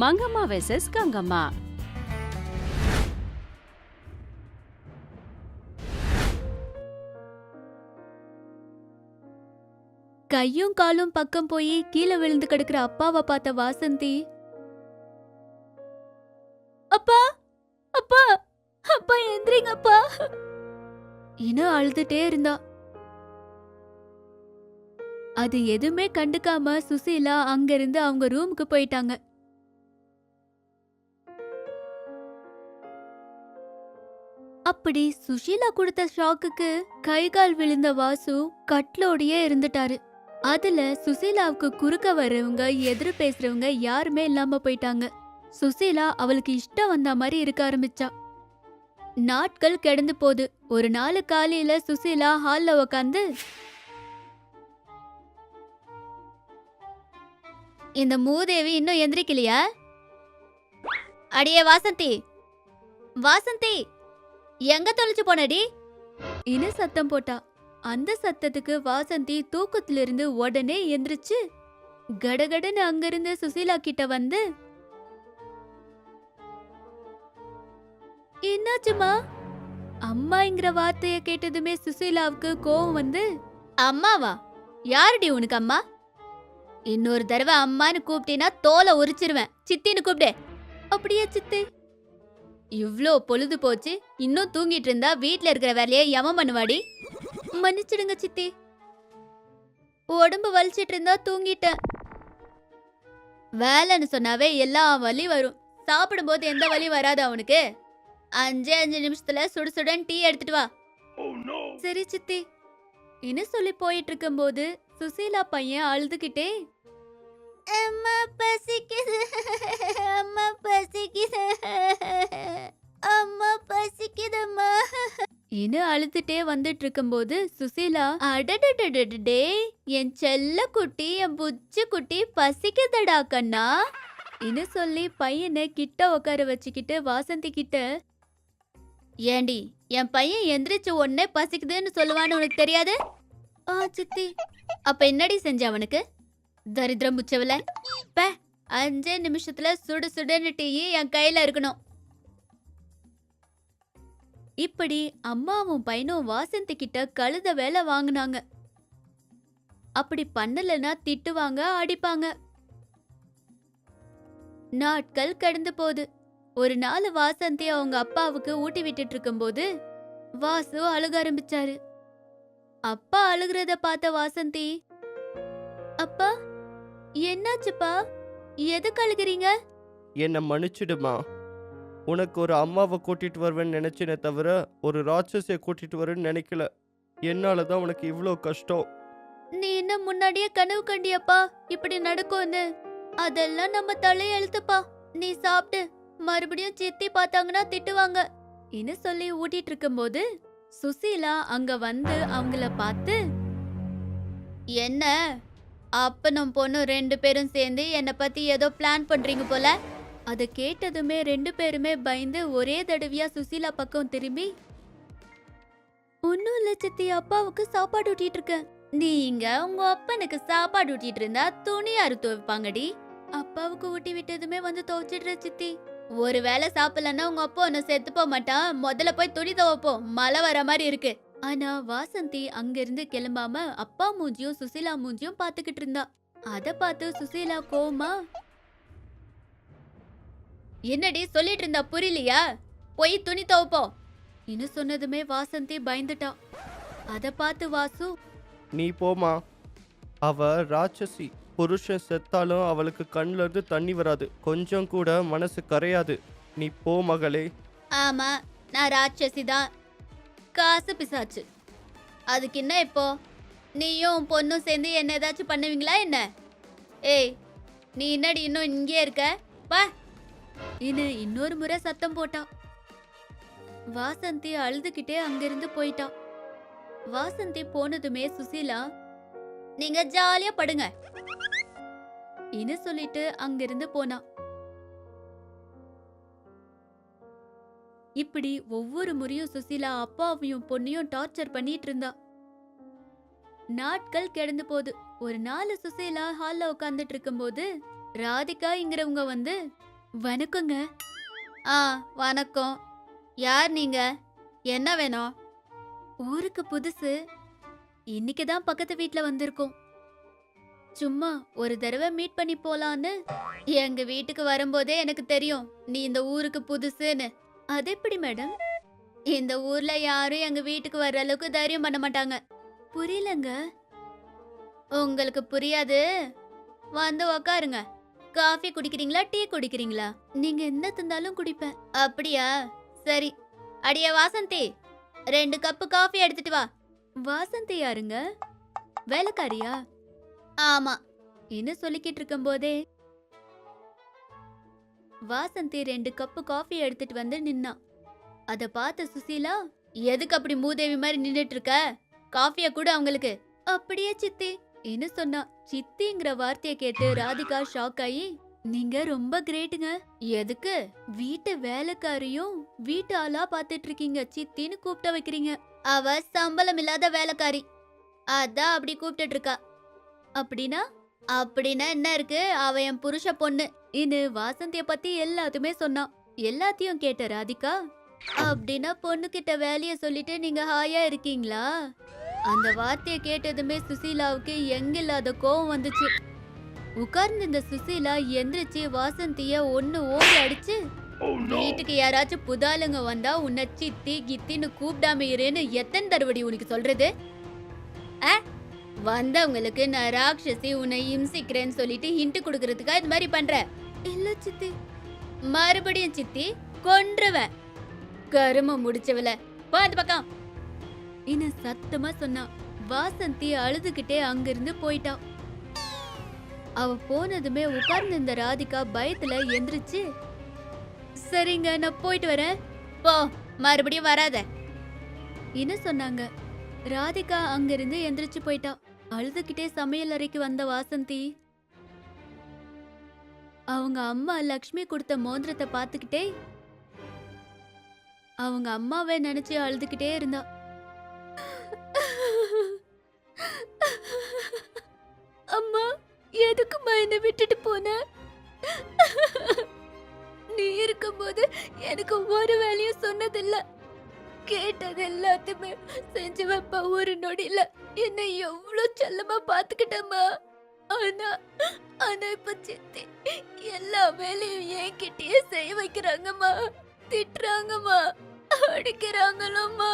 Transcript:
Mangamma versus Gangamma. கையும் காலும் பக்கம் போய் கீழே விழுந்து கிடக்குற அப்பாவை பார்த்த வாசந்தி, அப்பா அப்பா அப்பா எந்திரிங்கப்பா இன்னும் அழுதுட்டே இருந்தா. அது எதுவுமே கண்டுக்காம சுசீலா அங்கிருந்து அவங்க ரூமுக்கு போயிட்டாங்க. அப்படி சுஷீலா கொடுத்த ஷாக்குக்கு கை கால் விழுந்த வாசு கட்லோடையே இருந்துட்டாரு. அதுல சுசீலாவுக்கு குறுக்க வர்றவங்க எதிர் பேசுறவங்க யாருமே இல்லாம போயிட்டாங்க. சுசீலா அவளுக்கு இஷ்டம் வந்த மாதிரி இருக்க ஆரம்பிச்சா. நாட்கள் கிடந்து போது. ஒரு நாள் காலையில சுசீலா ஹால்ல உக்காந்து, இந்த மூதேவி இன்னும் எந்திரிக்கலையா? அடியே வாசந்தி, வாசந்தி எங்க தொலைச்சு போனடி இன்னு சத்தம் போட்டா. அந்த சத்தத்துக்கு வாசந்தி தூக்கத்திலிருந்து உடனே எந்திரிச்சு கடகடன்னு அங்கிருந்து சுசீலா கிட்ட வந்து, என்னாச்சுமா? அம்மாங்கிற வார்த்தைய கேட்டதுமே சுசீலாவுக்கு கோவம் வந்து, அம்மாவா? யாருடி உனக்கு அம்மா? இன்னொரு தடவை அம்மான்னு கூப்பிட்டீன்னா தோலை உரிச்சிருவேன். சித்தின்னு கூப்பிடு. அப்படியே சித்தி. இவ்ளோ பொழுது போச்சு, இன்னும் தூங்கிட்டு இருந்தா வீட்ல இருக்கிற வேலையை எவன் பண்ணுவாடி? மன்னிச்சிடுங்க சித்தி, உடம்பு வலிச்சிட்டு இருந்தா தூங்கிட்டேன். வேலைன்னு சொன்னாவே எல்லா வலி வரும். சாப்பிடும்போது எந்த வலி வராது அவனுக்கு. 5 நிமிஷத்துல சுடு சுடன் டீ எடுத்துட்டு வா. சரி சித்தி இன்னும் சொல்லி போயிட்டு இருக்கும்போது சுசீலா பையன் அழுதுகிட்டே, அம்மா பசிக்குது, அம்மா பசிக்குது, அம்மா பசிக்குதம்மா இன்னும் அழுதுட்டே வந்துட்டு இருக்கும்போது சுசீலா, அடடடடே என் செல்ல குட்டி, என் புச்சு குட்டி பசிக்குதடா கண்ணா இன்னும் சொல்லி பையனை கிட்ட உட்கார வச்சுக்கிட்டு வாசந்தி கிட்ட, ஏண்டி என் பையன் எந்திரிச்சு உடனே பசிக்குதுன்னு சொல்லுவான்னு உனக்கு தெரியாது? சித்தி. அப்ப என்னடி செஞ்ச அவனுக்கு? தரித்திரம் முச்சவல. 5 நிமிஷத்துல சுடு சுடுன்னு டீ என் கையில இருக்கணும். இப்படி அம்மாவும் பையனும் வாசந்தி கிட்ட கழுத வேலை வாங்கினாங்க. அப்படி பண்ணலன்னா திட்டுவாங்க, அடிப்பாங்க. நாட்கள் கடந்து போகுது. ஒரு நாள் வாசந்தி அவங்க அப்பாவுக்கு ஊட்டி விட்டுட்டு இருக்கும்போது வாசு அழுக ஆரம்பிச்சாரு. அப்பா அழுகிறத பார்த்த வாசந்தி, அப்பா என்னாச்சுப்பா, எதுக்கு அழுகிறீங்க? என்னை மன்னிச்சிடுமா. உனக்கு ஒரு அம்மாவை கூட்டிட்டு வருவேன்னு நினைச்சேனே தவிர ஒரு ராட்சசியை கூட்டிட்டு வருவேன்னு நினைக்கல. என்னால தான் உனக்கு இவ்வளோ கஷ்டம். நீ இன்னும் முன்னாடியே கனவு கண்டியப்பா இப்படி நடக்கும்னு? அதெல்லாம் நம்ம தலையெழுத்துப்பா. நீ சாப்பிட்டு, மறுபடியும் சித்தி பார்த்தாங்கன்னா திட்டுவாங்க இன்னு சொல்லி ஊட்டிட்டு இருக்கும்போது சுசீலா அங்க வந்து அவங்கள பார்த்து, என்ன அப்பனும் பொண்ணும் 2 பேரும் சேர்ந்து என்னை பத்தி ஏதோ பிளான் பண்றீங்க போல. அதை கேட்டதுமே 2 பேருமே பயந்து ஒரே தடவையா சுசீலா பக்கம் திரும்பி, ஒன்னும் இல்ல சித்தி, அப்பாவுக்கு சாப்பாடு ஊட்டிட்டு இருக்கேன். நீங்க உங்க அப்பனுக்கு சாப்பாடு ஊட்டிட்டு இருந்தா துணி யாரு துவைப்பாங்கடி? அப்பாவுக்கு ஊட்டி விட்டதுமே வந்து துவைச்சிடுற சித்தி. ஒரு வேளை சாப்பிடலன்னா உங்க அப்பா ஒன்னு செத்து போக மாட்டான். முதல்ல போய் துணி துவைப்போம், மழை வர மாதிரி இருக்கு. ஆனா வாசந்தி அங்கிருந்து கிளம்பாம அப்பா மூஞ்சியும் சுசீலா மூஞ்சியும் பாத்துக்கிட்டு இருந்தா. அத பார்த்து சுசீலா கோவமா, என்னடி சொல்லிட்டு இருந்தா புரியலையா? போய் துணி துவைப்போம் இன்னும் சொன்னதுமே வாசந்தி பயந்துட்டா. அத பார்த்து வாசு, நீ போமா. அவ ராட்சசி. புருஷன் செத்தாலும் அவளுக்கு கண்ணுல இருந்து தண்ணி வராது, கொஞ்சம் கூட மனசு கரையாது. நீ போ மகளே. ஆமா நான் ராட்சசி தான், காசு பிசாச்சு. அதுக்கு என்ன இப்போ? நீயும் பொண்ணும் சேர்ந்து என்ன ஏதாச்சும் பண்ணுவீங்களா என்ன? ஏய் நீ என்னடி இன்னும் இங்கே இருக்க? வா இன்னொரு முறை சத்தம் போட்டா. வாசந்தி அழுதுகிட்டே அங்கிருந்து போயிட்டா. வாசந்தி போனதுமே சுசீலா, நீங்க ஜாலியா படுங்க இன்னு சொல்லிட்டு அங்கிருந்து போனா. இப்படி ஒவ்வொரு முறையும் சுசீலா அப்பாவையும் பொண்ணையும் டார்ச்சர் பண்ணிட்டு இருந்தா. நாட்கள் கிடந்து போது. ஒரு நாள் சுசீலா ஹால்ல உட்கார்ந்துட்டு இருக்கும்போது ராதிகாங்கிறவங்க வந்து வணக்கங்க. ஆ வணக்கம். யார் நீங்க? என்ன வேணும்? ஊருக்கு புதுசு. இன்னைக்கு தான் பக்கத்து வீட்ல வந்திருக்கோம். சும்மா ஒரு தடவை மீட் பண்ணி போலான்னு. எங்க வீட்டுக்கு வரும்போதே எனக்கு தெரியும் நீ இந்த ஊருக்கு புதுசுன்னு. அது எப்படி மேடம்? இந்த ஊர்ல யாரும் எங்க வீட்டுக்கு வர்ற அளவுக்கு தைரியம் பண்ண மாட்டாங்க. புரியலங்க. உங்களுக்கு புரியாது. வந்து உக்காருங்க. காஃபி குடிக்கிறீங்களா டீ குடிக்கிறீங்களா? நீங்க என்ன தந்தாலும் குடிப்பேன். அப்படியா? சரி. அடியே வாசந்தி, 2 கப்பு காஃபி எடுத்துட்டு வா. வாசந்தி யாருங்க? வேலைக்காரியா? ஆமா. இன்னும் சொல்லிக்கிட்டு இருக்கும்போதே வாசந்தி 2 கப்பு காஃபி எடுத்துட்டு வந்து நின்னா. அத பார்த்த சுசீலா, எதுக்கு அப்படி மூதேவி மாதிரி நின்னுட்டு இருக்க? காஃபிய கூட அவங்களுக்கு. அப்படியே சித்தி என்ன சொன்னா. சித்திங்கிற வார்த்தைய கேட்டு ராதிகா ஷாக் ஆகி, நீங்க ரொம்ப கிரேட்டுங்க. எதுக்கு வீட்டு வேலைக்காரியும் வீட்டு ஆளா பாத்துட்டு இருக்கீங்க சித்தின்னு கூப்பிட்ட வைக்கிறீங்க. அவ சம்பளம் இல்லாத வேலைக்காரி, அதான் அப்படி கூப்பிட்டு இருக்கா. அப்படின்னா அப்படின்னா என்ன இருக்கு? அவ என் புருஷ பொண்ணு இன்னு வாசந்திய பத்தி எல்லாத்தையுமே சொன்னா. எல்லாத்தையும் கேட்ட ராதிகா, அப்படின்னா பொண்ணு கிட்ட வேலைய சொல்லிட்டு நீங்க ஹாயா இருக்கீங்களா? அந்த வார்த்தைய கேட்டதுமே சுசீலாவுக்கு எங்கில்லாத கோவம் வந்துச்சு. உட்கார்ந்து இந்த சுசீலா எந்திரிச்சு வாசந்திய ஒன்னு ஓடி அடிச்சு, வீட்டுக்கு யாராச்சும் புதாளுங்க வந்தா உன்னை சித்தி கித்தின்னு கூப்பிடாம இருன்னு எத்தனை தடவை உனக்கு சொல்றது? வந்தவங்களுக்கு நான் ராட்சசி உன்னை இம்சிக்கிறேன்னு சொல்லிட்டு ஹிண்ட் குடுக்கறதுக்கா இது மாதிரி பண்ற? இல்ல சித்தி. மறுபடியும் சித்தி கொன்றுவேன். கரும முடிச்சவள பாத்து பக்கம் இன்னும் சத்தமா சொன்னா. வாசந்தி அழுதுகிட்டே அங்கிருந்து போயிட்டா. அவ போனதுமே உட்கார்ந்து இந்த ராதிகா பயத்துல எந்திரிச்சு, சரிங்க நான் போயிட்டு வரேன். போ, மறுபடியும் வராத என்ன சொன்னாங்க. ராதிகா அங்கிருந்து எந்திரிச்சு போயிட்டா. அழுதுகிட்டே சமையல் அறைக்கு வந்த வாசந்தி அவங்க அம்மா லக்ஷ்மி கொடுத்த மோதிரத்தை பார்த்துக்கிட்டே அவங்க அம்மாவை நினைச்சு அழுதுகிட்டே இருந்தா. அம்மா, எதுக்குமா என்ன விட்டுட்டு போன? நீ இருக்கும்போது எனக்கு ஒரு வேலையும் சொன்னதில்ல. கேட்டது எல்லாத்தையுமே செஞ்சு வைப்ப. ஒரு நொடியில என்ன எவ்வளவு செல்லமா பாத்துக்கிட்டம்மா. ஆனா ஆனா இப்ப சித்தி எல்லா வேலையும் என்கிட்டயே செய்ய வைக்கிறாங்கம்மா. திட்டுறாங்கம்மா, அடிக்கிறாங்களம்மா.